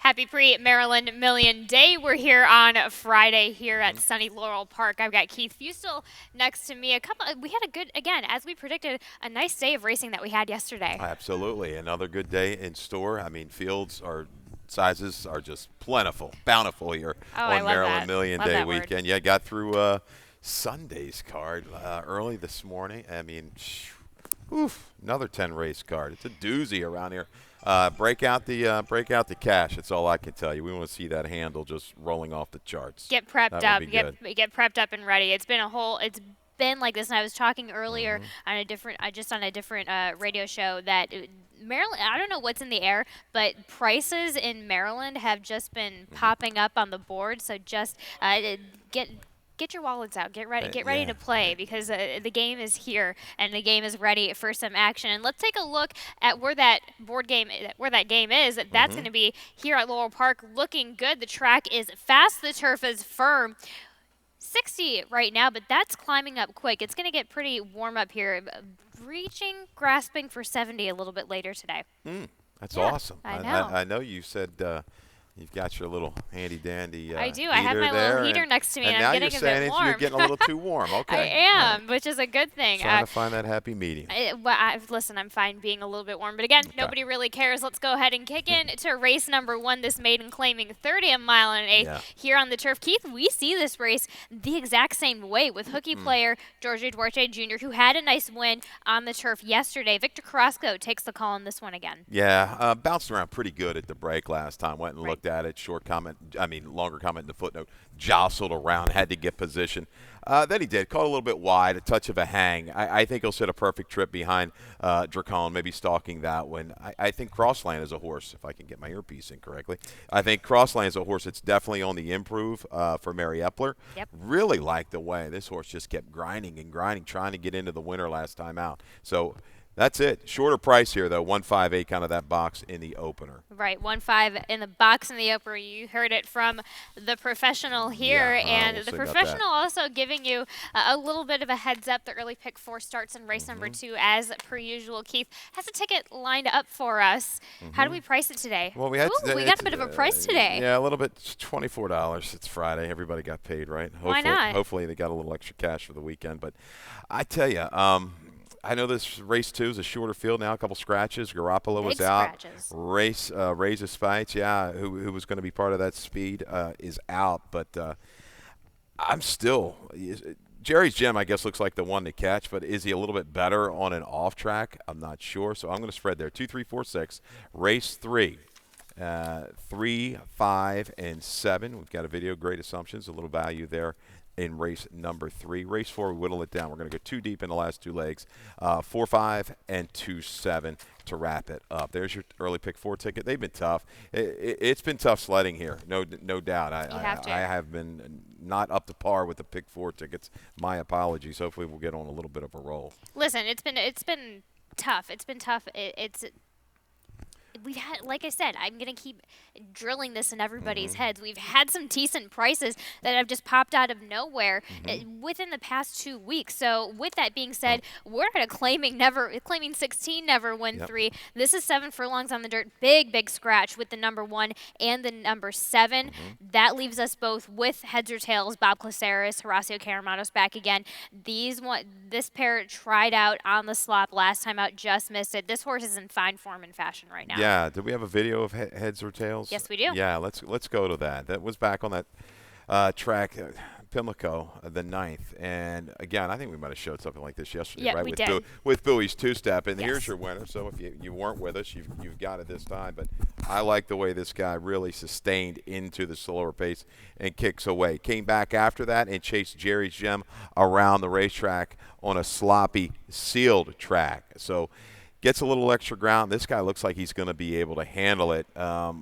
Happy pre-Maryland Million Day. We're here on Friday here at sunny Laurel Park. I've got Keith Fustel next to me. We had a good, again, as we predicted, a nice day of racing that we had yesterday. Absolutely. Another good day in store. I mean, sizes are just plentiful, bountiful here on Maryland Million Day weekend. Yeah, got through Sunday's card early this morning. I mean, another 10 race card. It's a doozy around here. Break out the cash. That's all I can tell you. We want to see that handle just rolling off the charts. Get prepped up. Get prepped up and ready. It's been like this, and I was talking earlier on a different radio show that Maryland, I don't know what's in the air, but prices in Maryland have just been popping up on the board. So just get your wallets out. Get ready to play, because the game is here and the game is ready for some action. And let's take a look at where that game is. That's going to be here at Laurel Park, looking good. The track is fast. The turf is firm. 60 right now, but that's climbing up quick. It's going to get pretty warm up here, grasping for 70 a little bit later today. That's awesome. I know. I know you said you've got your little handy-dandy I do. I have my little heater next to me, and I'm getting a bit warm. You're getting a little too warm. Okay. I am, which is a good thing. Trying to find that happy medium. Listen, I'm fine being a little bit warm. But again, nobody really cares. Let's go ahead and kick in to race number 1, this maiden claiming 30 mile and an eighth here on the turf. Keith, we see this race the exact same way with hooky player George Duarte Jr., who had a nice win on the turf yesterday. Victor Carrasco takes the call on this one again. Yeah, bounced around pretty good at the break last time. Went and looked at it. Longer comment in the footnote. Jostled around, had to get position. Then he did. Caught a little bit wide, a touch of a hang. I think he'll set a perfect trip behind Dracon, maybe stalking that one. I think Crossland is a horse, if I can get my earpiece in correctly. I think Crossland is a horse that's definitely on the improve for Mary Epler. Yep. Really like the way this horse just kept grinding and grinding, trying to get into the winner last time out. So that's it. Shorter price here, though. 158, kind of that box in the opener. Right, 1.5 in the box in the opener. You heard it from the professional here, and the professional also giving you a little bit of a heads up. The early pick 4 starts in race number 2, as per usual. Keith has a ticket lined up for us. How do we price it today? Well, we got a bit of a price today. Yeah, a little bit. $24. It's Friday. Everybody got paid, right? Why not? Hopefully they got a little extra cash for the weekend. But I tell you, I know this race 2 is a shorter field now. A couple scratches. Garoppolo was out. Raises Spites, who was going to be part of that speed, is out. But I'm still Jerry's Gem, I guess, looks like the one to catch. But is he a little bit better on an off track? I'm not sure. So I'm going to spread there. 2, 3, 4, 6. Race 3. 3, 5, and 7. We've got a video. Great assumptions. A little value there in race number 3. Race 4, we whittle it down. We're going to go 2 deep in the last 2 legs. 4, 5, and 2, 7 to wrap it up. There's your early pick 4 ticket. They've been tough. It's been tough sledding here, no doubt. I have been not up to par with the pick 4 tickets. My apologies. Hopefully we'll get on a little bit of a roll. Listen, it's been tough. It's been tough. We've had, like I said, I'm going to keep drilling this in everybody's heads. We've had some decent prices that have just popped out of nowhere within the past 2 weeks. So with that being said, we're at a claiming 16, never win 3. This is 7 furlongs on the dirt. Big scratch with the number 1 and the number 7. That leaves us both with heads or tails. Bob Caceres, Horacio Caramanos back again. This pair tried out on the slop last time out, just missed it. This horse is in fine form and fashion right now. Yeah, did we have a video of heads or tails? Yes, we do. Yeah, let's go to that. That was back on that track, Pimlico, the 9th. And again, I think we might have showed something like this yesterday, right? We did. With Bowie's 2-step. And here's your winner. So if you weren't with us, you've got it this time. But I like the way this guy really sustained into the slower pace and kicks away. Came back after that and chased Jerry's Gem around the racetrack on a sloppy, sealed track. So gets a little extra ground. This guy looks like he's going to be able to handle it. A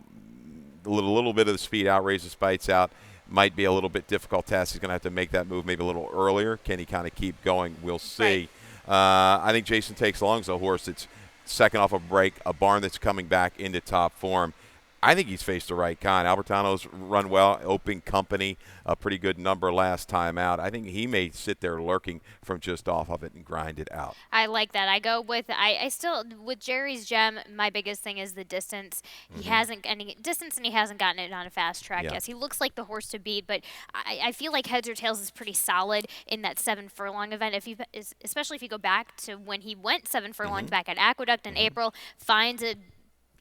little bit of the speed out, raises Spites out. Might be a little bit difficult task. He's going to have to make that move maybe a little earlier. Can he kind of keep going? We'll see. I think Jason Takes Long's a horse that's second off a break, a barn that's coming back into top form. I think he's faced the right kind. Albertano's run well, open company, a pretty good number last time out. I think he may sit there lurking from just off of it and grind it out. I like that. I go with I still with Jerry's Gem. My biggest thing is the distance. He Mm-hmm. hasn't any distance, and he hasn't gotten it on a fast track. Yeah. Yes, he looks like the horse to beat, but I feel like heads or tails is pretty solid in that 7 furlong event. If you especially if you go back to when he went 7 furlongs Mm-hmm. back at Aqueduct in Mm-hmm. April, finds a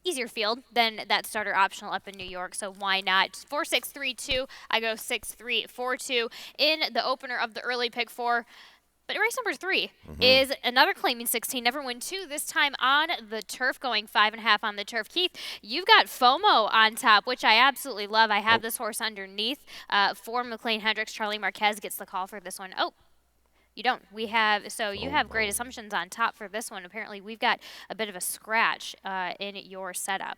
easier field than that starter optional up in New York. So why not? 4-6-3-2. I go 6-3-4-2 in the opener of the early pick four. But race number 3 Mm-hmm. is another claiming 16, never win 2, this time on the turf, going 5.5 on the turf. Keith, you've got FOMO on top, which I absolutely love. I have Oh, this horse underneath for McLean Hendricks. Charlie Marquez gets the call for this one. Oh, you don't. We have, so you oh, have great oh. assumptions on top for this one. Apparently, we've got a bit of a scratch in your setup.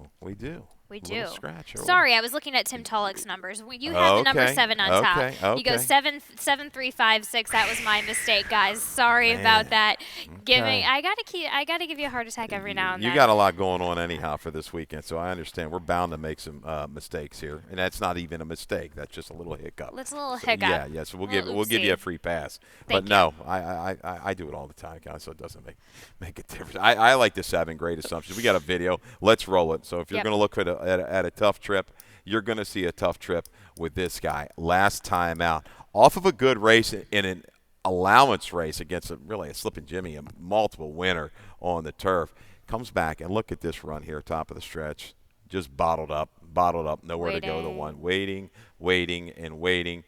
Oh, we do. We A little do. scratch. Oh. Sorry, I was looking at Tim Tulloch's numbers. You have the number Okay. 7 on top. Okay. You go Okay. 7-3-5-6. That was my mistake, guys. Sorry about Man. that. Okay. I gotta give you a heart attack every now and You then. got a lot going on anyhow for this weekend, so I understand. We're bound to make some mistakes here, and that's not even a mistake. That's just a little hiccup. It's a little So, hiccup. yeah, yeah. So we'll Little give you a oopsie. free pass. Thank But you. no, I do it all the time, guys. So it doesn't make a difference. I like the 7 great assumptions. We got a video. Let's roll it. So if you're Yep. going to look at a tough trip, you're going to see a tough trip with this guy. Last time out, off of a good race in an allowance race against a slipping Jimmy, a multiple winner on the turf, comes back and look at this run here, top of the stretch, just bottled up, nowhere to go. The one waiting, and waiting.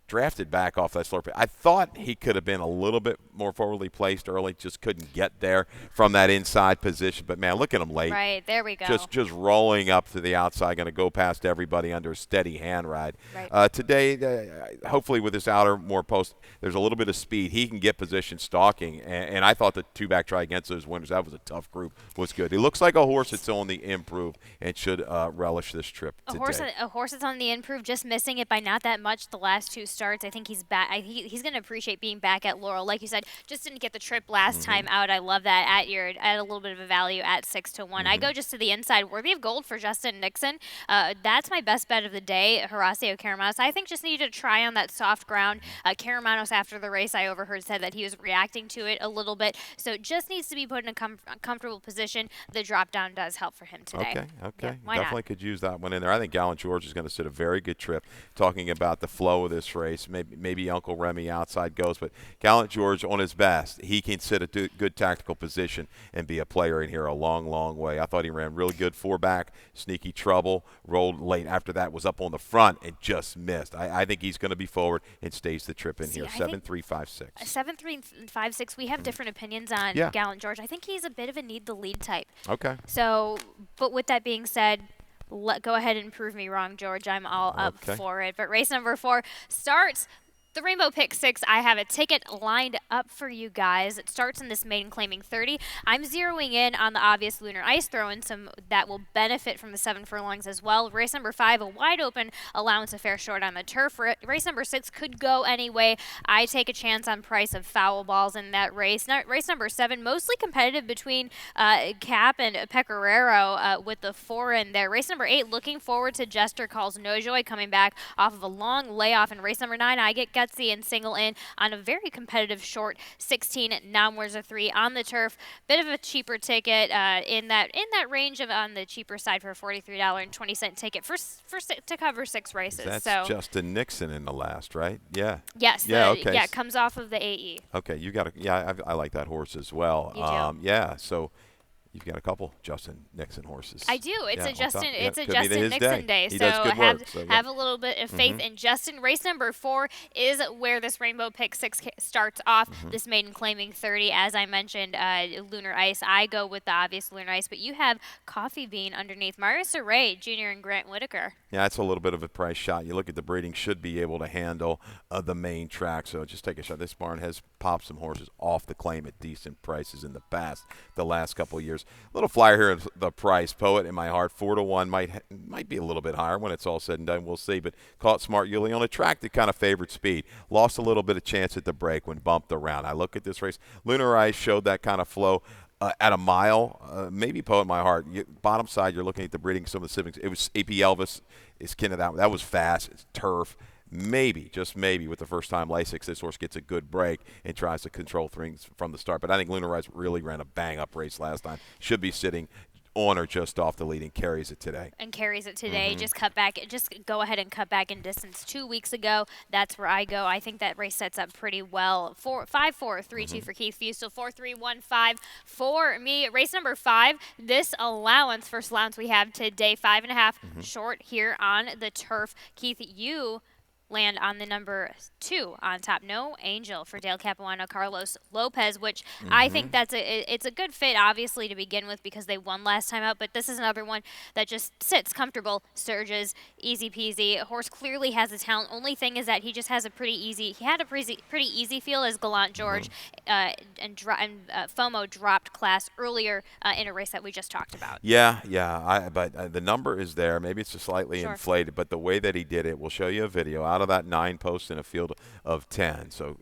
Drafted back off that slower pace. I thought he could have been a little bit more forwardly placed early, just couldn't get there from that inside position. But, man, look at him late. Right, there we go. Just rolling up to the outside, going to go past everybody under a steady hand ride. Right. Today, hopefully with this outer more post, there's a little bit of speed. He can get position stalking, and I thought the two-back try against those winners, that was a tough group, was good. He looks like a horse that's on the improve and should relish this trip today. A horse that's on the improve, just missing it by not that much the last 2 starts. I think he's back. He's going to appreciate being back at Laurel. Like you said, just didn't get the trip last time out. I love that at a little bit of a value at 6-1. I go just to the inside, worthy of gold for Justin Nixon. That's my best bet of the day, Horacio Caramanos. I think just needed to try on that soft ground. Caramanos, after the race, I overheard, said that he was reacting to it a little bit. So just needs to be put in a comfortable position. The drop down does help for him today. Okay. Yeah, why Definitely not? could use that one in there. I think Gallant George is going to sit a very good trip talking about the flow of this race. Maybe Uncle Remy outside goes, but Gallant George on his best, he can sit a good tactical position and be a player in here a long, long way. I thought he ran really good 4-back, sneaky trouble, rolled late. After that was up on the front and just missed. I think he's going to be forward and stays the trip in here. 7-3-5-6. 7-3-5-6. We have different opinions on Yeah. Gallant George. I think he's a bit of a need the lead type. Okay. So, but with that being said, go ahead and prove me wrong, George. I'm all up Okay. for it. But race number 4 starts. The Rainbow Pick 6, I have a ticket lined up for you guys. It starts in this maiden claiming 30. I'm zeroing in on the obvious Lunar Ice, throwing some that will benefit from the 7 furlongs as well. Race number 5, a wide open allowance of fair short on the turf. Race number 6 could go anyway. I take a chance on price of foul balls in that race. Race number 7, mostly competitive between Cap and Pecoraro with the 4 in there. Race number 8, looking forward to Jester Calls No Joy coming back off of a long layoff. In race number 9, I get gutsy and single in on a very competitive short 16 numbers of 3 on the turf. Bit of a cheaper ticket in that range of on the cheaper side for a $43.20 ticket to cover 6 races. That's so Justin Nixon in the last, right? Yeah. yes, Yeah, okay. yeah, comes off of the AE. Okay, you got I like that horse as well. You do? Yeah, so you've got a couple Justin Nixon horses. I do. It's Yeah, a on top. Justin. Yeah, It's a could be Justin his Nixon day. He So does good have work. So, yeah. have a little bit of faith in Justin. Race number 4 is where this Rainbow Pick 6 starts off. This maiden claiming 30, as I mentioned, Lunar Ice. I go with the obvious Lunar Ice, but you have Coffee Bean underneath. Marius Array Jr. and Grant Whitaker. Yeah, it's a little bit of a price shot. You look at the breeding, should be able to handle the main track. So just take a shot. This barn has popped some horses off the claim at decent prices in the past, the last couple of years. Little flyer here in the price. Poet in my heart, 4-1 might be a little bit higher when it's all said and done. We'll see. But caught Smart Yuli on a track that kind of favored speed. Lost a little bit of chance at the break when bumped around. I look at this race. Lunar Ice showed that kind of flow at a mile, maybe Poet My Heart. Bottom side, you're looking at the breeding, some of the siblings. It was AP Elvis is kin of that one. That was fast. It's turf. Maybe, just maybe, with the first-time Lasix, this horse gets a good break and tries to control things from the start. But I think Lunar Rise really ran a bang-up race last time. Should be sitting on or just off the lead and carries it today. Just cut back. Just go ahead and cut back in distance. 2 weeks ago, that's where I go. I think that race sets up pretty well. 5-4-3-2 for Keith Fusel. 4-3-1-5 for me. Race number 5. This first allowance we have today, 5.5 short here on the turf. Keith, you land on the number 2 on top. No Angel for Dale Capuano, Carlos Lopez, which I think it's a good fit, obviously, to begin with because they won last time out, but this is another one that just sits comfortable, surges, easy peasy. Horse clearly has the talent. Only thing is that he just has a pretty easy feel as Gallant George and FOMO dropped class earlier in a race that we just talked about. But the number is there. Maybe it's just slightly inflated, but the way that he did it, we'll show you a video out of that 9 post in a field of 10. So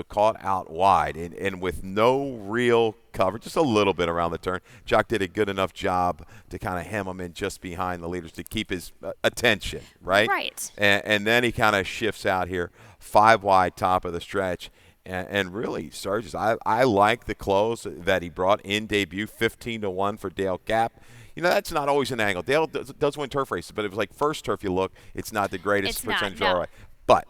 caught out wide and with no real cover, just a little bit around the turn. Jock did a good enough job to kind of hem him in just behind the leaders to keep his attention, right? Right. And then he kind of shifts out here, 5 wide, top of the stretch. And really surges. I like the close that he brought in debut, 15-1 for Dale Cap. That's not always an angle. Dale does win turf races, but it was like first turf you look, it's not the greatest percentage all right. But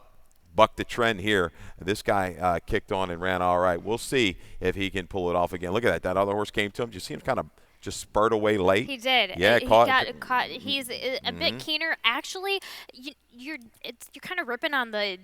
buck the trend here. This guy kicked on and ran all right. We'll see if he can pull it off again. Look at that. That other horse came to him. Did you see him kind of just spurred away late? He did. Yeah, he got caught. He's a bit keener. Actually, you're kind of ripping on the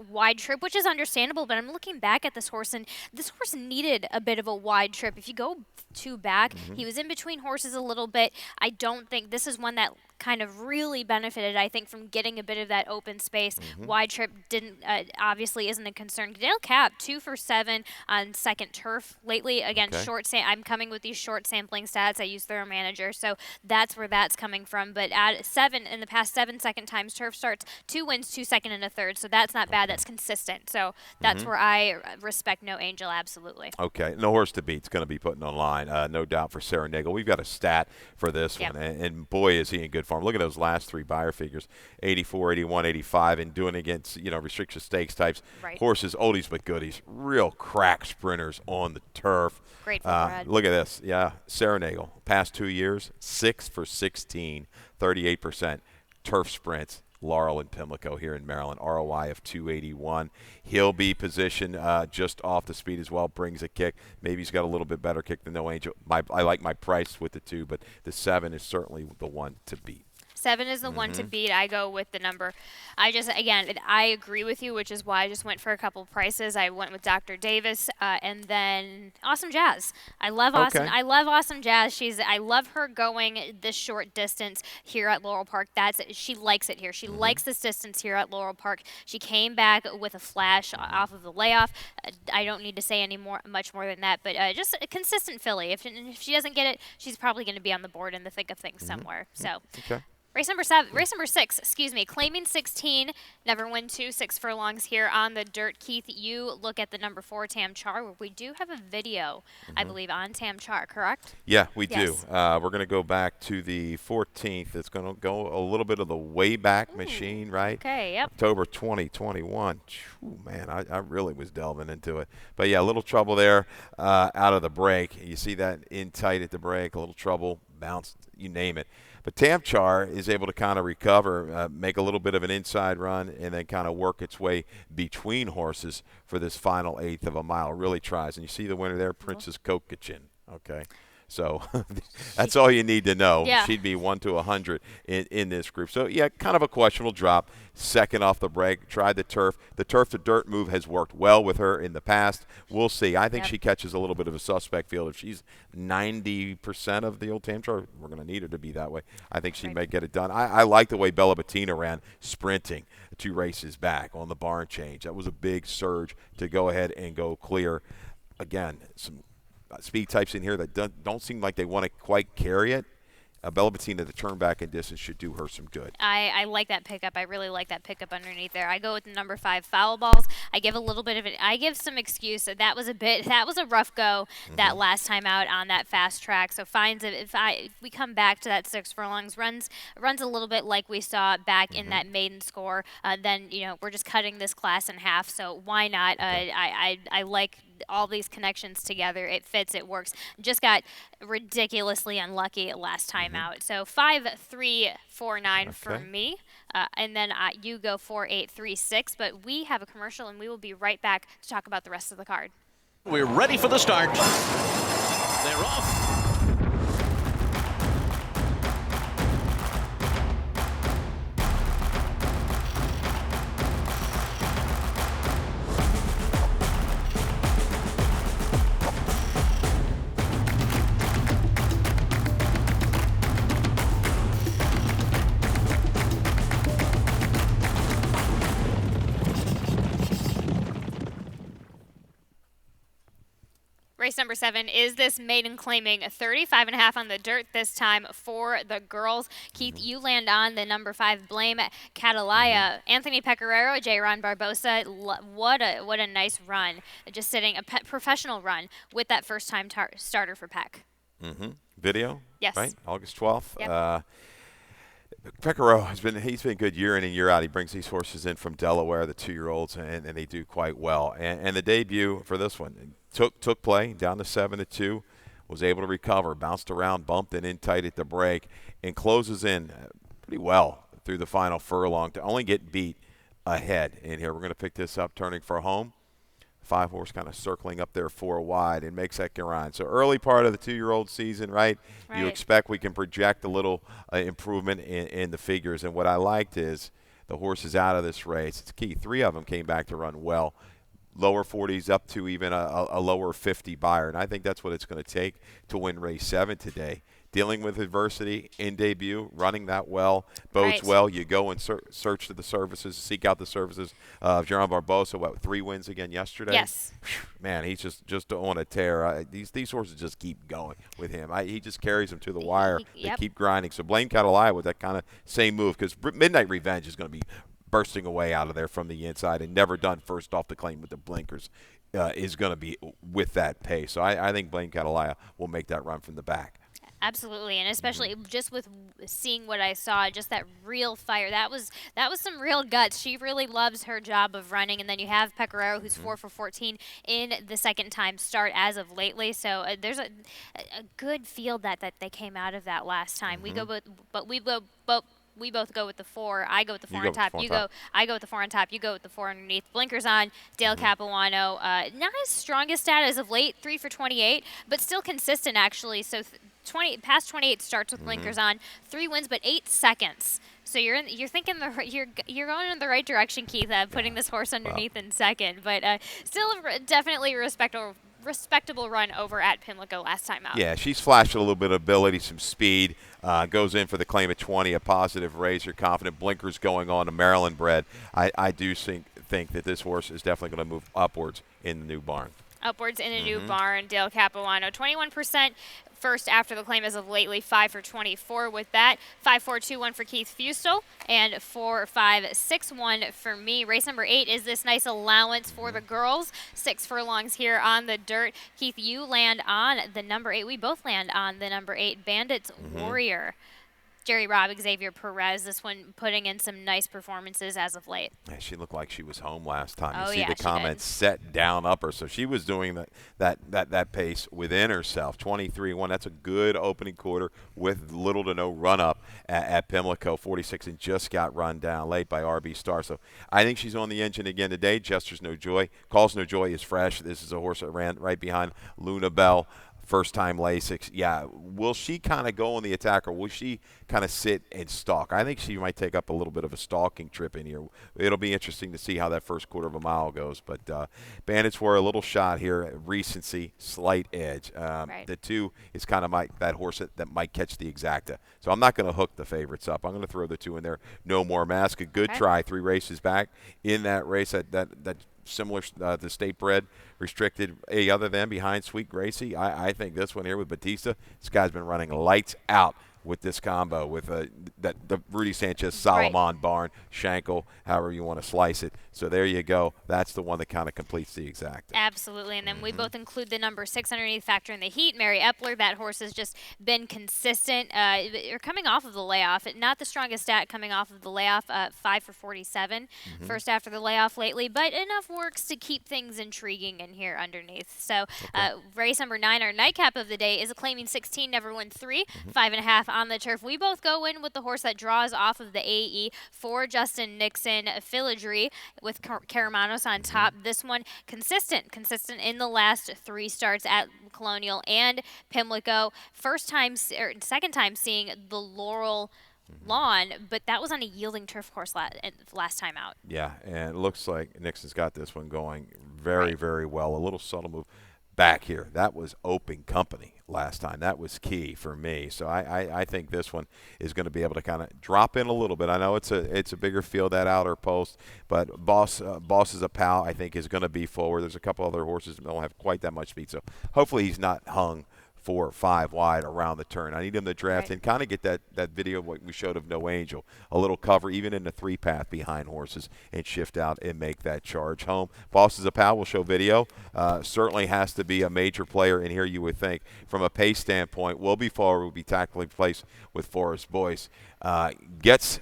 wide trip, which is understandable. But I'm looking back at this horse, and this horse needed a bit of a wide trip. If you go 2 back, he was in between horses a little bit. I don't think this is one that kind of really benefited, I think, from getting a bit of that open space. Wide trip didn't obviously isn't a concern. Dale Cap 2 for 7 on second turf lately. Again, I'm coming with these short sampling stats. I use Thorough Manager, so that's where that's coming from. But at 7 in the past 7 second times turf starts, 2 wins, 2 second, and a third. So that's not bad. That's consistent. So that's where I respect No Angel absolutely. Okay, no horse to beat's going to be putting online, no doubt for Sarah Nagel. We've got a stat for this one, and boy is he in good form. Look at those last 3 buyer figures, 84, 81, 85, and doing against restriction stakes types horses, oldies but goodies, real crack sprinters on the turf. Great bred. Look at this, Sarah Nagel, past 2 years, 6 for 16, 38% turf sprints. Laurel and Pimlico here in Maryland, ROI of 281. He'll be positioned just off the speed as well, brings a kick. Maybe he's got a little bit better kick than No Angel. I like my price with the 2, but the 7 is certainly the one to beat. 7 is the one to beat. I go with the number. I agree with you, which is why I just went for a couple prices. I went with Dr. Davis and then Awesome Jazz. I love Awesome Jazz. I love her going this short distance here at Laurel Park. She likes it here. She likes this distance here at Laurel Park. She came back with a flash off of the layoff. I don't need to say much more than that, but just a consistent filly. If she doesn't get it, she's probably going to be on the board in the thick of things somewhere. So. Okay. Race number 6, Claiming 16, never win 6 furlongs here on the dirt. Keith, you look at the number 4, Tam Char, where we do have a video, I believe, on Tam Char, correct? Yeah, we do. We're going to go back to the 14th. It's going to go a little bit of the Wayback Machine, right? Okay, yep. October 2021. Man, I really was delving into it. But, yeah, a little trouble there out of the break. You see that in tight at the break, a little trouble, bounce, you name it. But Tam Char is able to kind of recover, make a little bit of an inside run, and then kind of work its way between horses for this final 1/8 of a mile. Really tries. And you see the winner there, Princess Kokachin. Okay. So that's all you need to know. Yeah. She'd be 1 to 100 in this group. So, yeah, kind of a questionable drop. Second off the break, tried the turf. The turf to dirt move has worked well with her in the past. We'll see. I think she catches a little bit of a suspect field. If she's 90% of the old Tam Char, we're going to need her to be that way. I think she may get it done. I like the way Bella Bettina ran sprinting 2 races back on the barn change. That was a big surge to go ahead and go clear. Again, some speed types in here that don't seem like they want to quite carry it. Bella Bettina, the turn back in distance should do her some good. I like that pickup. I really like that pickup underneath there. I go with the number 5 foul balls. I give a little bit of it. I give some excuse. That was a rough go that last time out on that fast track. So finds it if we come back to that 6 furlongs, runs a little bit like we saw back in that maiden score. Then we're just cutting this class in half. So why not? I like all these connections together. It fits. It works. Just got ridiculously unlucky last time out. So 5, 3, 4, 9 for me, and then you go 4, 8, 3, 6. But we have a commercial, and we will be right back to talk about the rest of the card. We're ready for the start. They're off. Race number 7 is this maiden claiming 35.5 on the dirt this time for the girls. Keith, you land on the number 5 Blame Catalaya. Anthony Pecoraro, J. Ron Barbosa. What a nice run. Just sitting a professional run with that first time starter for Peck. Video? Yes. Right? August 12th. Yep. Pecoraro he's been good year in and year out. He brings these horses in from Delaware, the 2-year-olds, and they do quite well. And the debut for this one took play down to 7-2, was able to recover, bounced around, bumped and in tight at the break, and closes in pretty well through the final furlong to only get beat ahead. And here we're going to pick this up, turning for home. 5-horse kind of circling up there 4 wide and makes that grind. So early part of the 2-year-old season, right? You expect we can project a little improvement in the figures. And what I liked is the horses out of this race. It's key. 3 of them came back to run well. Lower 40s up to even a lower 50 buyer. And I think that's what it's going to take to win race 7 today. Dealing with adversity in debut, running that well, bodes well. You go and search to the services, seek out the services of Jean Barbosa. 3 wins again yesterday? Yes. Man, he's just on a tear. These horses just keep going with him. He just carries them to the wire. Yep. They keep grinding. So Blame Catalaya with that kind of same move, because Midnight Revenge is going to be bursting away out of there from the inside, and Never Done first off the claim with the blinkers is going to be with that pace. So I think Blame Catalaya will make that run from the back. Absolutely, and especially just with seeing what I saw, just that real fire. That was some real guts. She really loves her job of running, and then you have Pecoraro, who's 4 for 14 in the second time start as of lately. So there's a good field that they came out of that last time. We both go with the 4. I go with the 4 on top. I go with the 4 on top. You go with the 4 underneath. Blinkers on. Dale Capuano, not his strongest stat as of late, 3 for 28, but still consistent actually. So past 28 starts with blinkers on. 3 wins, but 8 seconds. So you're thinking you're going in the right direction, Keith. Putting this horse underneath in second, but still definitely respectable run over at Pimlico last time out. Yeah, she's flashed a little bit of ability, some speed. Goes in for the claim at 20, a positive razor, confident. Blinkers going on to Maryland bred. I do think that this horse is definitely going to move upwards in the new barn. Upwards in a new barn. Dale Capuano, 21% first after the claim as of lately, 5 for 24 with that. 5-4-2-1 for Keith Fustel, and 4-5-6-1 for me. Race number 8 is this nice allowance for the girls. 6 furlongs here on the dirt. Keith, you land on the number 8. We both land on the number 8, Bandits Warrior. Jerry Robb, Xavier Perez, this one putting in some nice performances as of late. Yeah, she looked like she was home last time. Oh, you see the comments set down upper, so she was doing that pace within herself. 23-1, that's a good opening quarter with little to no run up at Pimlico. 46 and just got run down late by RB Star. So I think she's on the engine again today. Gestures No Joy. Calls No Joy is fresh. This is a horse that ran right behind Luna Bell. First time Lasix. Yeah, will she kind of go on the attack, or will she kind of sit and stalk? I think she might take up a little bit of a stalking trip in here. It'll be interesting to see how that first quarter of a mile goes. But Bandits were a little shot here. Recency, slight edge. The 2 is kind of that horse that might catch the exacta. So I'm not going to hook the favorites up. I'm going to throw the 2 in there. No More Mask. A good try. 3 races back in that race. That similar to State Bred restricted, other than behind Sweet Gracie. I think this one here with Batista, this guy's been running lights out with this combo with the Rudy Sanchez Solomon barn Schenkel, however you want to slice it. So there you go. That's the one that kind of completes the exact. Absolutely, and then we both include the number 6 underneath, factor in the heat. Mary Epler, that horse has just been consistent. Or coming off of the layoff, not the strongest stat coming off of the layoff. 5 for 47, first after the layoff lately, but enough works to keep things intriguing in here underneath. So race number 9, our nightcap of the day, is a claiming 16, never win 3, 5.5 on the turf. We both go in with the horse that draws off of the AE for Justin Nixon, Filigree, with Caramanos on top. This one consistent in the last 3 starts at Colonial and Pimlico. Second time seeing the Laurel lawn, but that was on a yielding turf course last time out. Yeah, and it looks like Nixon's got this one going very, very well. A little subtle move back here. That was open company last time. That was key for me. So I think this one is going to be able to kind of drop in a little bit. I know it's a bigger field, that outer post, but Boss is a pal, I think, is going to be forward. There's a couple other horses that don't have quite that much speed, so hopefully he's not hung 4 or 5 wide around the turn. I need him to draft and kind of get that video of what we showed of No Angel, a little cover even in the 3-path behind horses, and shift out and make that charge home. Boss is a pal. We'll show video. Certainly has to be a major player in here, you would think. From a pace standpoint, will be forward, will be tactically placed with Forrest Boyce. Gets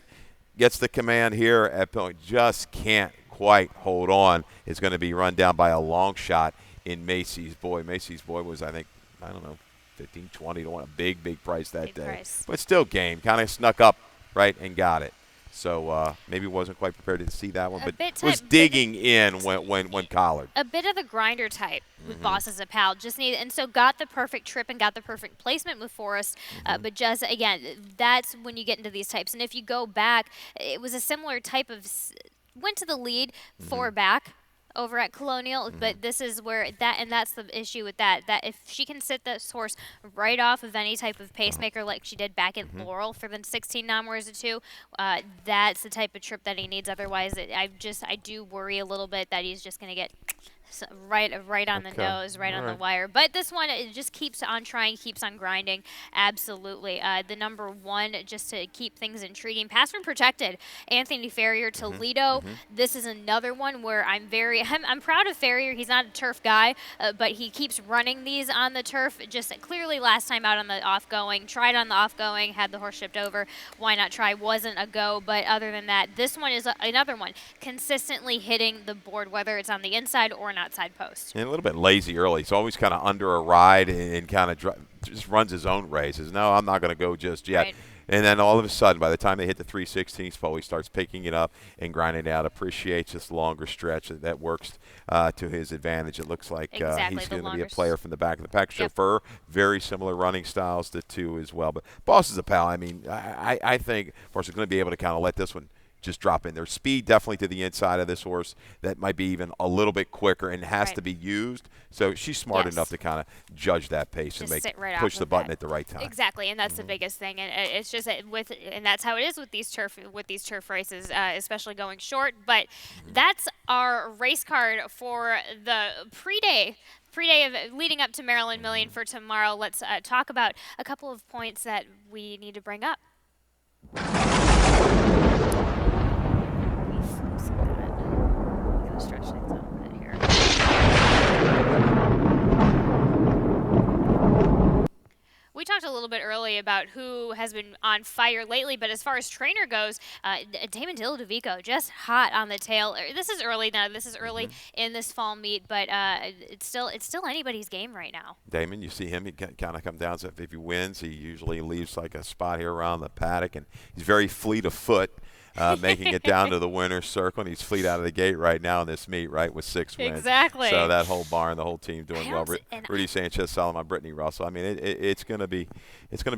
the command here at point, just can't quite hold on. Is going to be run down by a long shot in Macy's Boy. Macy's Boy was, I think, I don't know, 15, 20 to 1, a big price that day. But still game, kind of snuck up, right, and got it. So maybe wasn't quite prepared to see that one, but was digging in when collared. A bit of the grinder type with Boss as a pal. And so got the perfect trip and got the perfect placement with Forrest. But just, again, that's when you get into these types. And if you go back, it was a similar type of went to the lead, 4 back over at Colonial, but this is where that's the issue with that if she can sit this horse right off of any type of pacemaker like she did back at Laurel for the 16 non-where's a 2, that's the type of trip that he needs. Otherwise I do worry a little bit that he's just going to get right on the nose, right on the wire. But this one, it just keeps on trying, keeps on grinding. Absolutely. The number 1, just to keep things intriguing, password protected, Anthony Ferrier, Toledo. This is another one where I'm proud of Ferrier. He's not a turf guy, but he keeps running these on the turf. Just clearly last time out on the off-going, tried on the off-going, had the horse shipped over. Why not try? Wasn't a go. But other than that, this one is another one consistently hitting the board, whether it's on the inside or not. Outside post. And a little bit lazy early. He's always kind of under a ride and kind of just runs his own races. No, I'm not going to go just yet. Right. And then all of a sudden, by the time they hit the 3/16 pole, he starts picking it up and grinding it out. Appreciates this longer stretch that works to his advantage. It looks like he's going to be a player from the back of the pack. Chauffeur, very similar running styles, the two as well. But Boss is a pal. I mean, I think Forrest is going to be able to kind of let this one just drop in there. Speed definitely to the inside of this horse that might be even a little bit quicker and has to be used. So she's smart enough to kind of judge that pace just and push the button at the right time. Exactly, and that's the biggest thing. And it's just and that's how it is with these turf races, especially going short. But that's our race card for the pre-day of leading up to Maryland Million for tomorrow. Let's talk about a couple of points that we need to bring up. Stretch things out a bit here. We talked a little bit early about who has been on fire lately, but as far as trainer goes, Damon Dilladovico just hot on the tail. This is early now. This is early in this fall meet, but it's still anybody's game right now. Damon, you see him, he kind of come down. So if he wins, he usually leaves like a spot here around the paddock, and he's very fleet of foot. Making it down to the winner's circle, and he's fleet out of the gate right now in this meet, right, with 6 wins. Exactly. So that whole barn, the whole team doing well. Rudy Sanchez, Solomon, Brittany Russell. I mean, it's going to be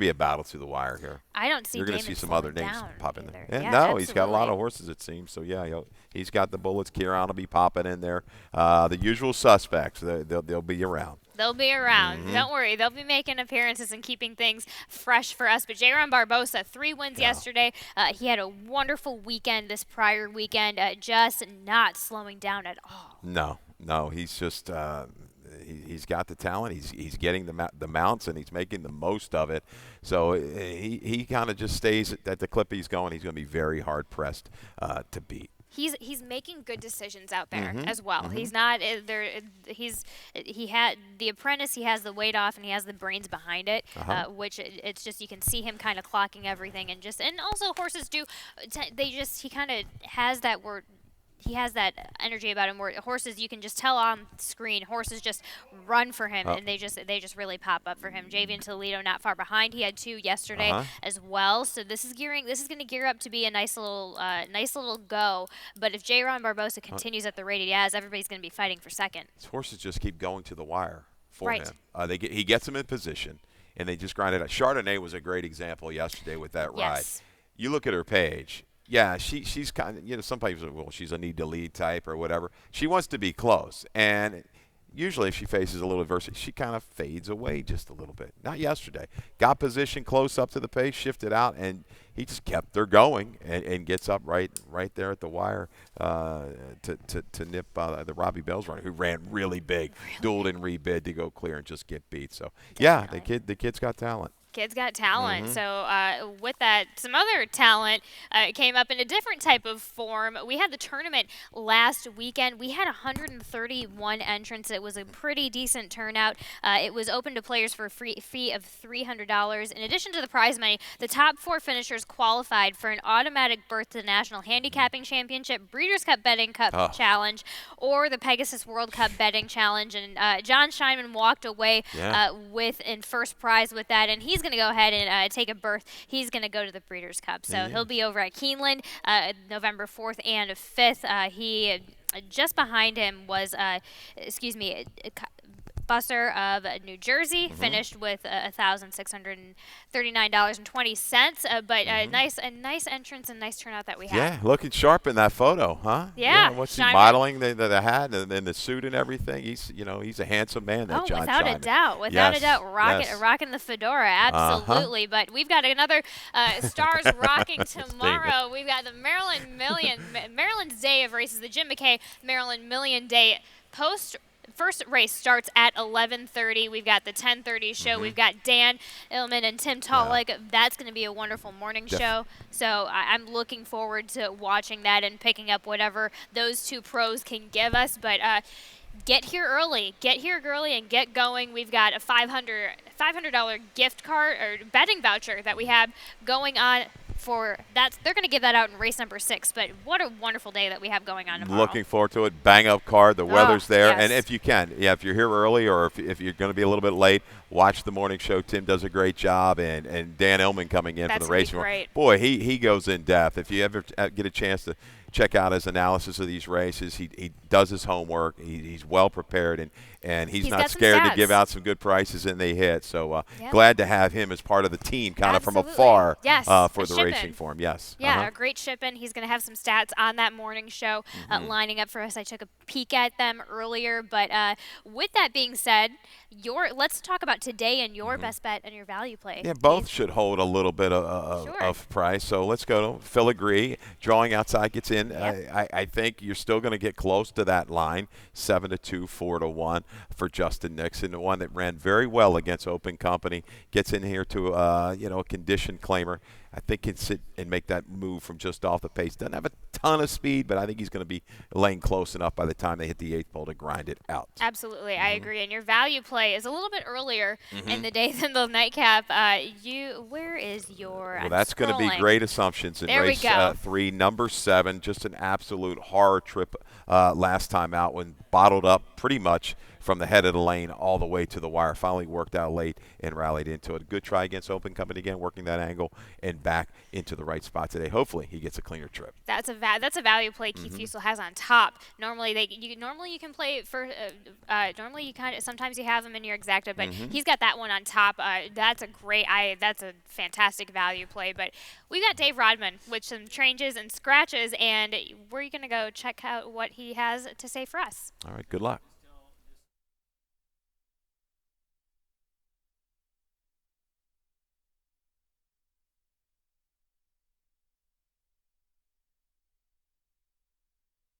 a battle to the wire here. I don't see. You're going to see some other names pop in there. Yeah, absolutely. He's got a lot of horses, it seems. So yeah, he's got the bullets. Kieran will be popping in there. The usual suspects, they'll be around. They'll be around. Don't worry. They'll be making appearances and keeping things fresh for us. But J-Ron Barbosa, 3 wins yesterday. He had a wonderful weekend this prior weekend, just not slowing down at all. No. He's just he's got the talent. He's getting the mounts, and he's making the most of it. So he kind of just stays at the clip he's going. He's going to be very hard pressed to beat. He's making good decisions out there Mm-hmm. as well. Mm-hmm. He's not there. He had the apprentice. He has the weight off and he has the brains behind it. Which it's just you can see him kind of clocking everything and also horses do. He kind of has that word. He has that energy about him where horses you can just tell on screen horses just run for him and they just really pop up for him. Javian Toledo not far behind. He had 2 yesterday as well. So this is going to gear up to be a nice little go. But if J-Ron Barbosa continues at the rate he has, everybody's going to be fighting for second. His horses just keep going to the wire for right. him. He gets them in position and they just grind it out. Chardonnay was a great example yesterday with that ride. You look at her page. Yeah, she's kind of, some people say, well, she's a need to lead type or whatever. She wants to be close. And usually if she faces a little adversity, she kind of fades away just a little bit. Not yesterday. Got position close up to the pace, shifted out, and he just kept her going and gets up right there at the wire to nip the Robbie Bell's runner, who ran really big, dueled and rebid to go clear and just get beat. So, Definitely. yeah, the kid's got talent. Kid's got talent. So with that, some other talent came up in a different type of form. We had the tournament last weekend. We had 131 entrants. It was a pretty decent turnout. It was open to players for a fee of $300. In addition to the prize money, the top 4 finishers qualified for an automatic berth to the National Handicapping Championship, Breeders' Cup Betting Cup Challenge, or the Pegasus World Cup Betting Challenge. And John Scheinman walked away with in first prize with that, and he's going to go ahead and take a berth. He's going to go to the Breeders' Cup. So he'll be over at Keeneland November 4th and 5th. He just behind him was, Busser of New Jersey finished with $1,639.20. But a nice entrance and nice turnout that we had. Yeah, looking sharp in that photo, huh? Yeah. What's he modeling the hat and the suit and everything? He's a handsome man. That John without Scheinman. a doubt, rocking the fedora, absolutely. But we've got another stars rocking tomorrow. We've got the Maryland's Day of Races, the Jim McKay Maryland Million Day First race starts at 11:30. We've got the 10:30 show. We've got Dan Illman and Tim Tolick. That's going to be a wonderful morning show. So I'm looking forward to watching that and picking up whatever those 2 pros can give us. But get here early. Get here early and get going. We've got a $500 gift card or betting voucher that we have going on. They're going to give that out in race number 6, but what a wonderful day that we have going on tomorrow. Looking forward to it. Bang up card. The weather's there. Yes. And if you can, if you're here early or if you're going to be a little bit late, watch the morning show. Tim does a great job, and Dan Illman coming in for the racing. Boy, he goes in depth. If you ever get a chance to check out his analysis of these races, he does his homework. He's well prepared, and he's not scared to give out some good prices, and they hit. So glad to have him as part of the team, kind of from afar for the racing form. Yes. Yeah, a great ship-in. He's going to have some stats on that morning show lining up for us. I took a peek at them earlier. But with that being said, let's talk about today and your best bet and your value play. Yeah, both should hold a little bit of price. So let's go to Filigree. Drawing outside gets in. I think you're still going to get close to that line, 7-2, 4-1 for Justin Nixon, the one that ran very well against Open Company. Gets in here to a condition claimer. I think can sit and make that move from just off the pace. Doesn't have a ton of speed, but I think he's going to be laying close enough by the time they hit the 8th pole to grind it out. Absolutely, I agree. And your value play is a little bit earlier in the day than the nightcap. Where is your? Well, that's going to be great assumptions in race 3, number 7. Just an absolute horror trip last time out when bottled up pretty much from the head of the lane all the way to the wire. Finally worked out late and rallied into it. Good try against Open Company again, working that angle and back into the right spot today. Hopefully he gets a cleaner trip. That's a value play Keith Fusel has on top. Normally you can play for normally you sometimes you have them in your exacta, but he's got that one on top. That's a fantastic value play. But we got Dave Rodman with some changes and scratches, and we're going to go check out what he has to say for us. All right, good luck.